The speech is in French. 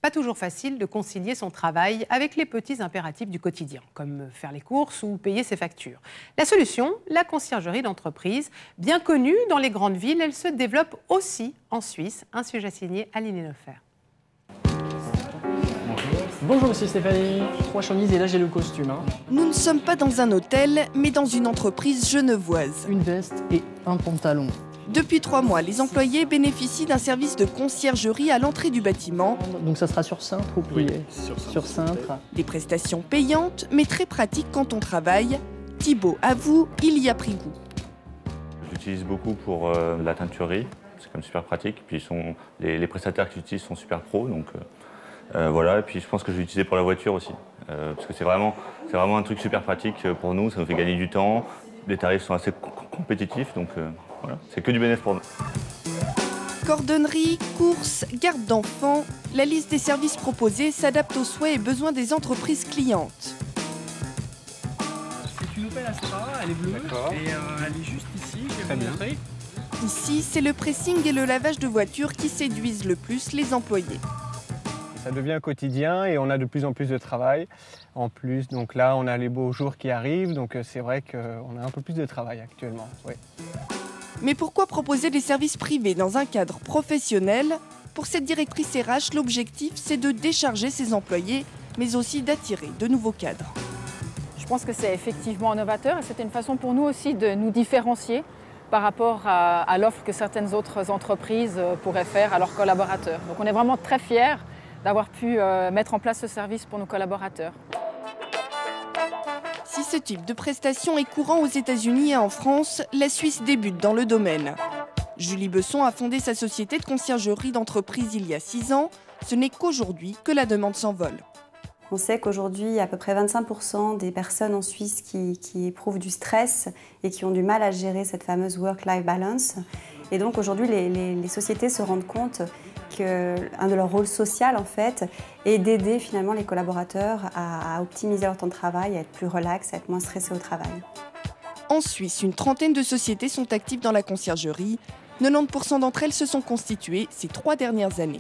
Pas toujours facile de concilier son travail avec les petits impératifs du quotidien, comme faire les courses ou payer ses factures. La solution, la conciergerie d'entreprise. Bien connue dans les grandes villes, elle se développe aussi en Suisse. Un sujet signé Aline Nefer. Bonjour Monsieur Stéphanie, 3 chemises et là j'ai le costume. Nous ne sommes pas dans un hôtel, mais dans une entreprise genevoise. Une veste et un pantalon. Depuis 3 mois, les employés bénéficient d'un service de conciergerie à l'entrée du bâtiment. Donc ça sera sur Cintre ou Pouillet? Sur Cintre. Des prestations payantes, mais très pratiques quand on travaille. Thibaut avoue, il y a pris goût. J'utilise beaucoup pour la teinturerie, c'est quand même super pratique. Puis les prestataires que j'utilise sont super pros, donc voilà. Et puis je pense que je vais l'utiliser pour la voiture aussi, parce que c'est vraiment un truc super pratique pour nous, ça nous fait gagner du temps. Les tarifs sont assez compétitifs, donc voilà, c'est que du bénéfice pour nous. Cordonnerie, courses, garde d'enfants, la liste des services proposés s'adapte aux souhaits et besoins des entreprises clientes. C'est une Opel Astra, elle est bleue et elle est juste ici, je vais vous montrer. Ici, c'est le pressing et le lavage de voitures qui séduisent le plus les employés. Ça devient quotidien et on a de plus en plus de travail. En plus, donc là, on a les beaux jours qui arrivent, donc c'est vrai qu'on a un peu plus de travail actuellement. Oui. Mais pourquoi proposer des services privés dans un cadre professionnel? Pour cette directrice RH, l'objectif, c'est de décharger ses employés, mais aussi d'attirer de nouveaux cadres. Je pense que c'est effectivement novateur et c'était une façon pour nous aussi de nous différencier par rapport à l'offre que certaines autres entreprises pourraient faire à leurs collaborateurs. Donc on est vraiment très fiers d'avoir pu mettre en place ce service pour nos collaborateurs. Si ce type de prestation est courant aux États-Unis et en France, la Suisse débute dans le domaine. Julie Besson a fondé sa société de conciergerie d'entreprise il y a 6 ans. Ce n'est qu'aujourd'hui que la demande s'envole. On sait qu'aujourd'hui, il y a à peu près 25% des personnes en Suisse qui éprouvent du stress et qui ont du mal à gérer cette fameuse work-life balance. Et donc aujourd'hui, les sociétés se rendent compte qu'un de leurs rôles sociaux, en fait, est d'aider finalement les collaborateurs à optimiser leur temps de travail, à être plus relax, à être moins stressés au travail. En Suisse, une trentaine de sociétés sont actives dans la conciergerie. 90% d'entre elles se sont constituées ces 3 dernières années.